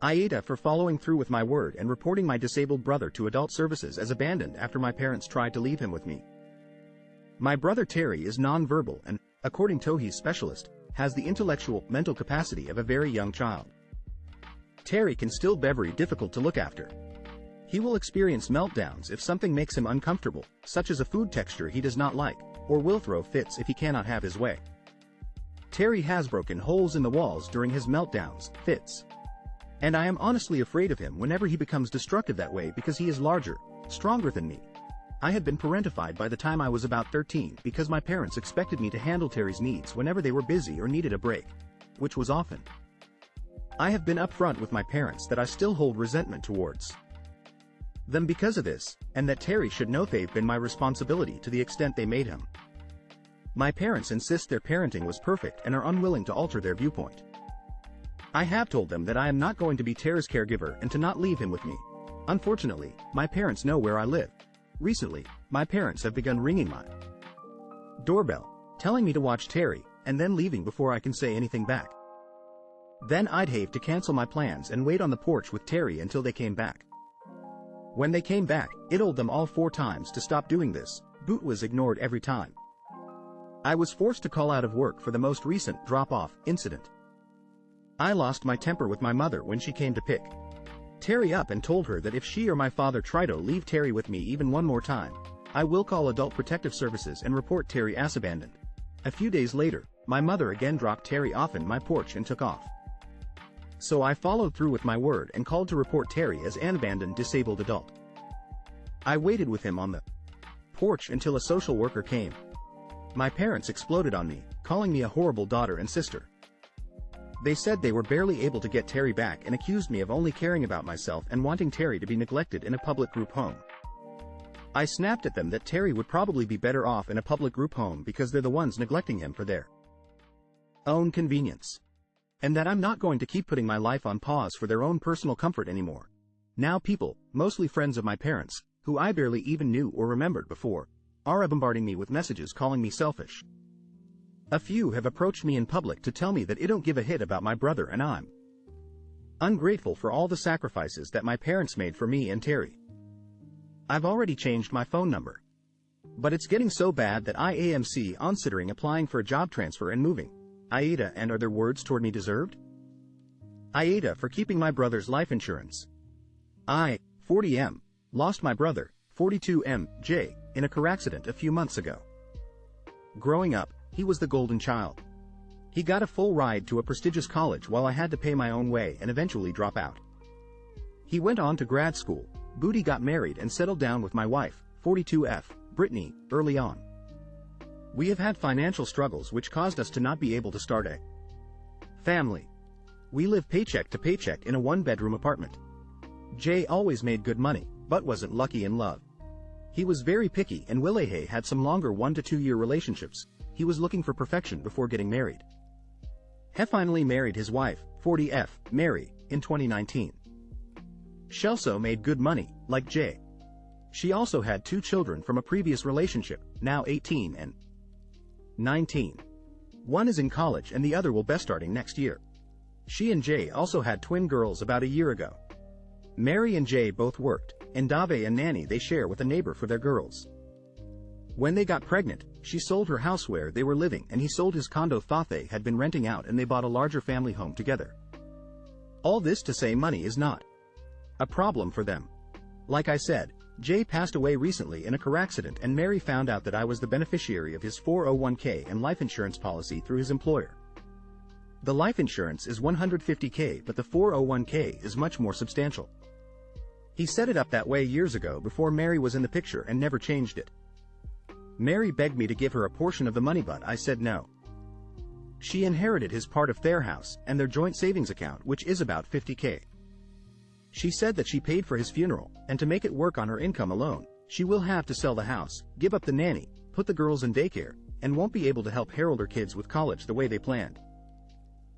AITA for following through with my word and reporting my disabled brother to adult services as abandoned after my parents tried to leave him with me. My brother Terry is non-verbal and, according to his specialist, has the intellectual, mental capacity of a very young child. Terry can still be very difficult to look after. He will experience meltdowns if something makes him uncomfortable, such as a food texture he does not like, or will throw fits if he cannot have his way. Terry has broken holes in the walls during his meltdowns, fits. And I am honestly afraid of him whenever he becomes destructive that way because he is larger, stronger than me. I had been parentified by the time I was about 13 because my parents expected me to handle Terry's needs whenever they were busy or needed a break, which was often. I have been upfront with my parents that I still hold resentment towards them because of this, and that Terry should know they've been my responsibility to the extent they made him. My parents insist their parenting was perfect and are unwilling to alter their viewpoint. I have told them that I am not going to be Terry's caregiver and to not leave him with me. Unfortunately, my parents know where I live. Recently, my parents have begun ringing my doorbell, telling me to watch Terry, and then leaving before I can say anything back. Then I'd have to cancel my plans and wait on the porch with Terry until they came back. When they came back, I told them all 4 times to stop doing this, but was ignored every time. I was forced to call out of work for the most recent drop-off incident. I lost my temper with my mother when she came to pick Terry up and told her that if she or my father try to leave Terry with me even one more time, I will call Adult Protective Services and report Terry as abandoned. A few days later, my mother again dropped Terry off in my porch and took off. So I followed through with my word and called to report Terry as an abandoned disabled adult. I waited with him on the porch until a social worker came. My parents exploded on me, calling me a horrible daughter and sister. They said they were barely able to get Terry back and accused me of only caring about myself and wanting Terry to be neglected in a public group home. I snapped at them that Terry would probably be better off in a public group home because they're the ones neglecting him for their own convenience. And that I'm not going to keep putting my life on pause for their own personal comfort anymore. Now people, mostly friends of my parents, who I barely even knew or remembered before, are bombarding me with messages calling me selfish. A few have approached me in public to tell me that I don't give a hit about my brother and I'm ungrateful for all the sacrifices that my parents made for me and Terry. I've already changed my phone number. But it's getting so bad that I am considering applying for a job transfer and moving. AITA, and are their words toward me deserved? AITA for keeping my brother's life insurance. I, 40M, lost my brother, 42M, J, in a car accident a few months ago. Growing up, he was the golden child. He got a full ride to a prestigious college while I had to pay my own way and eventually drop out. He went on to grad school, Booty got married and settled down with my wife, 42F, Brittany, early on. We have had financial struggles which caused us to not be able to start a family. We live paycheck to paycheck in a 1-bedroom apartment. Jay always made good money, but wasn't lucky in love. He was very picky and Willie had some longer 1 to 2 year relationships. He was looking for perfection before getting married. He finally married his wife, 40F, Mary, in 2019. She also made good money, like Jay. She also had 2 children from a previous relationship, now 18 and 19. One is in college and the other will be starting next year. She and Jay also had twin girls about a year ago. Mary and Jay both worked, and Dave and nanny they share with a neighbor for their girls. When they got pregnant, she sold her house where they were living and he sold his condo thought they had been renting out and they bought a larger family home together. All this to say money is not a problem for them. Like I said, Jay passed away recently in a car accident and Mary found out that I was the beneficiary of his 401k and life insurance policy through his employer. The life insurance is $150k but the 401k is much more substantial. He set it up that way years ago before Mary was in the picture and never changed it. Mary begged me to give her a portion of the money but I said no. She inherited his part of their house and their joint savings account which is about $50k. She said that she paid for his funeral, and to make it work on her income alone, she will have to sell the house, give up the nanny, put the girls in daycare, and won't be able to help Harold her kids with college the way they planned.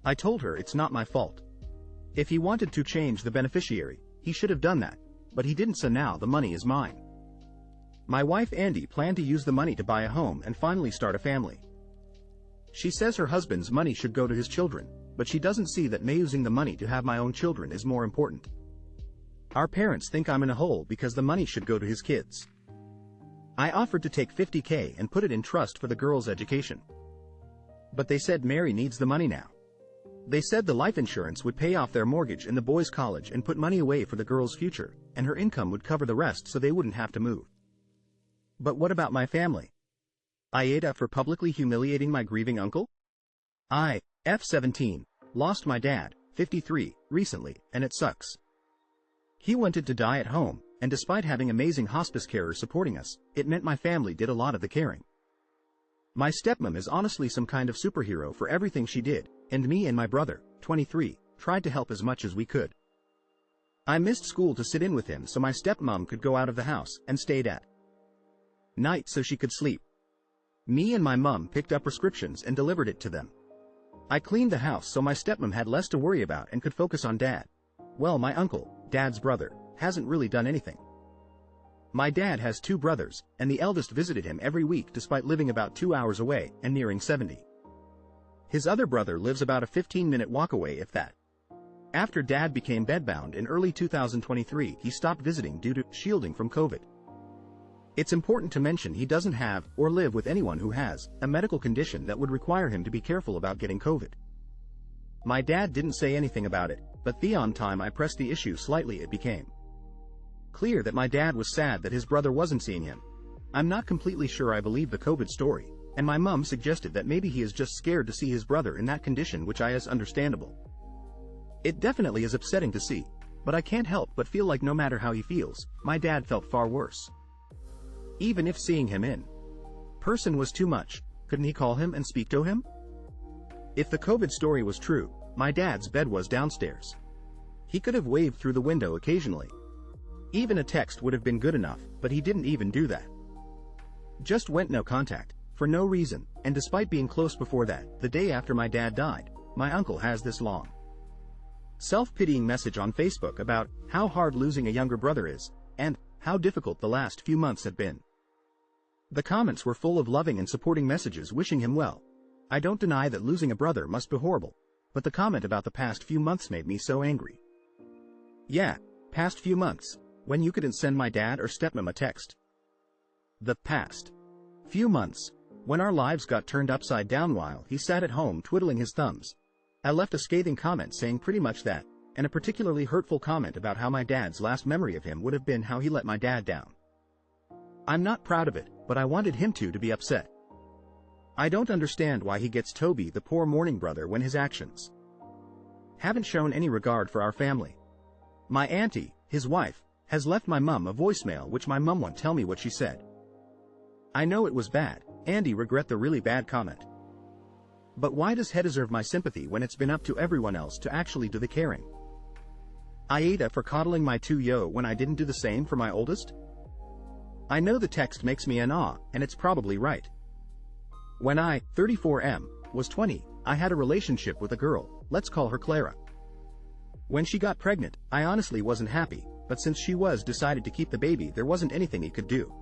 I told her it's not my fault. If he wanted to change the beneficiary, he should have done that, but he didn't so now the money is mine. My wife Andy planned to use the money to buy a home and finally start a family. She says her husband's money should go to his children, but she doesn't see that me using the money to have my own children is more important. Our parents think I'm in a hole because the money should go to his kids. I offered to take $50K and put it in trust for the girl's education. But they said Mary needs the money now. They said the life insurance would pay off their mortgage and the boys' college and put money away for the girl's future, and her income would cover the rest so they wouldn't have to move. But what about my family? AITA for publicly humiliating my grieving uncle? I, F17, lost my dad, 53, recently, and it sucks. He wanted to die at home, and despite having amazing hospice carers supporting us, it meant my family did a lot of the caring. My stepmom is honestly some kind of superhero for everything she did, and me and my brother, 23, tried to help as much as we could. I missed school to sit in with him so my stepmom could go out of the house and stayed at night so she could sleep. Me and my mom picked up prescriptions and delivered it to them. I cleaned the house so my stepmom had less to worry about and could focus on dad. Well, my uncle, dad's brother, hasn't really done anything. My dad has 2 brothers, and the eldest visited him every week despite living about 2 hours away and nearing 70. His other brother lives about a 15-minute walk away if that. After dad became bedbound in early 2023, he stopped visiting due to shielding from COVID. It's important to mention he doesn't have or live with anyone who has a medical condition that would require him to be careful about getting COVID. My dad didn't say anything about it, but the time I pressed the issue slightly it became clear that my dad was sad that his brother wasn't seeing him. I'm not completely sure I believe the COVID story, and my mom suggested that maybe he is just scared to see his brother in that condition, which is understandable. It definitely is upsetting to see, but I can't help but feel like no matter how he feels, my dad felt far worse. Even if seeing him in person was too much, couldn't he call him and speak to him? If the COVID story was true, my dad's bed was downstairs. He could have waved through the window occasionally. Even a text would have been good enough, but he didn't even do that. Just went no contact, for no reason, and despite being close before that, the day after my dad died, my uncle has this long, self-pitying message on Facebook about how hard losing a younger brother is, and how difficult the last few months have been. The comments were full of loving and supporting messages wishing him well. I don't deny that losing a brother must be horrible, but the comment about the past few months made me so angry. Yeah, past few months, when you couldn't send my dad or stepmom a text. The past few months, when our lives got turned upside down while he sat at home twiddling his thumbs. I left a scathing comment saying pretty much that, and a particularly hurtful comment about how my dad's last memory of him would have been how he let my dad down. I'm not proud of it, but I wanted him to be upset. I don't understand why he gets Toby, the poor mourning brother, when his actions haven't shown any regard for our family. My auntie, his wife, has left my mum a voicemail which my mum won't tell me what she said. I know it was bad, Andy regret the really bad comment. But why does he deserve my sympathy when it's been up to everyone else to actually do the caring? AITA for coddling my 2-yo when I didn't do the same for my oldest? I know the text makes me in awe, and it's probably right. When I, 34M, was 20, I had a relationship with a girl, let's call her Clara. When she got pregnant, I honestly wasn't happy, but since she decided to keep the baby, there wasn't anything he could do.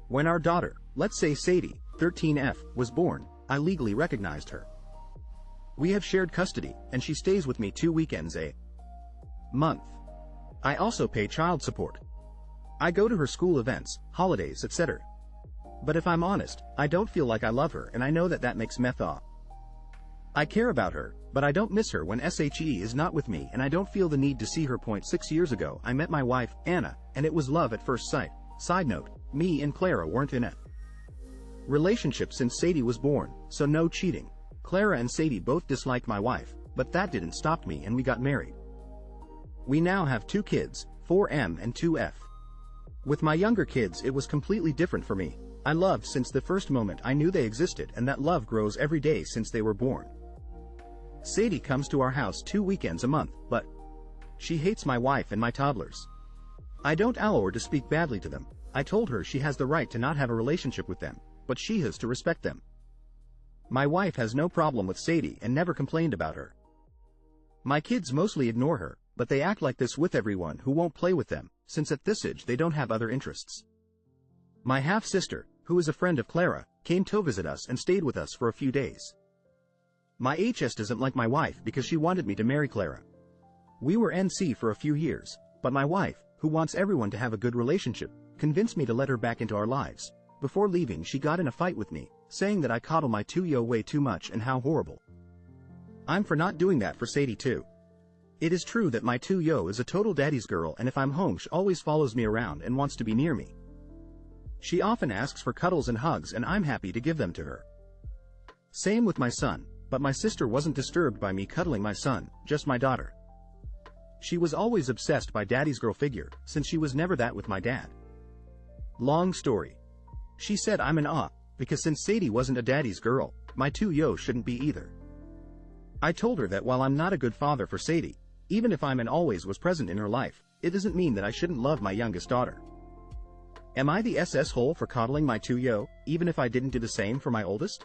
When our daughter, let's say Sadie, 13F, was born, I legally recognized her. We have shared custody, and she stays with me 2 weekends a month. I also pay child support. I go to her school events, holidays, etc. But if I'm honest, I don't feel like I love her, and I know that makes me off. I care about her, but I don't miss her when SHE is not with me, and I don't feel the need to see her. 6 years ago I met my wife, Anna, and it was love at first sight. Side note, me and Clara weren't in a relationship since Sadie was born, so no cheating. Clara and Sadie both disliked my wife, but that didn't stop me and we got married. We now have 2 kids, 4M and 2F. With my younger kids it was completely different for me. I loved since the first moment I knew they existed, and that love grows every day since they were born. Sadie comes to our house 2 weekends a month, but she hates my wife and my toddlers. I don't allow her to speak badly to them. I told her she has the right to not have a relationship with them, but she has to respect them. My wife has no problem with Sadie and never complained about her. My kids mostly ignore her, but they act like this with everyone who won't play with them, since at this age they don't have other interests. My half-sister, who is a friend of Clara, came to visit us and stayed with us for a few days. My HS doesn't like my wife because she wanted me to marry Clara. We were NC for a few years, but my wife, who wants everyone to have a good relationship, convinced me to let her back into our lives. Before leaving, she got in a fight with me, saying that I coddle my 2-yo way too much and how horrible. I'm for not doing that for Sadie too. It is true that my 2-yo is a total daddy's girl, and if I'm home she always follows me around and wants to be near me. She often asks for cuddles and hugs, and I'm happy to give them to her. Same with my son, but my sister wasn't disturbed by me cuddling my son, just my daughter. She was always obsessed by daddy's girl figure, since she was never that with my dad. Long story. She said I'm in awe, because since Sadie wasn't a daddy's girl, my 2-yo shouldn't be either. I told her that while I'm not a good father for Sadie, even if I'm and always was present in her life, it doesn't mean that I shouldn't love my youngest daughter. Am I the SS hole for coddling my 2-yo, even if I didn't do the same for my oldest?